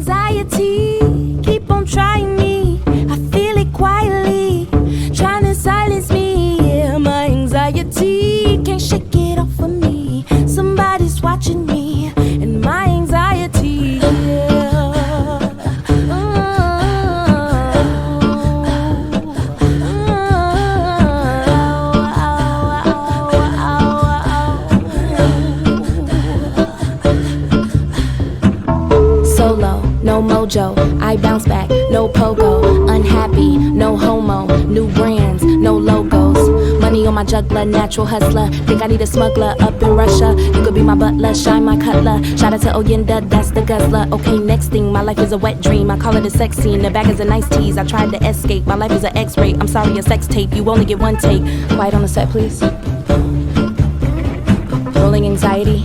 anxiety keep on trying me. I feel it quietly, trying to silence me. Yeah, my anxiety can't shake it off of me. Somebody's watching me, and my anxiety. Solo, no mojo, I bounce back, no pogo. Unhappy, no homo, new brands, no logos. Money on my juggler, natural hustler. Think I need a smuggler up in Russia. You could be my butler, shine my cutler. Shout out to Oyenda, that's the guzzler. Okay, next thing, my life is a wet dream. I call it a sex scene, the bag is a nice tease. I tried to escape, my life is an X-ray. I'm sorry, a sex tape, you only get one take. Quiet on the set, please. Rolling anxiety.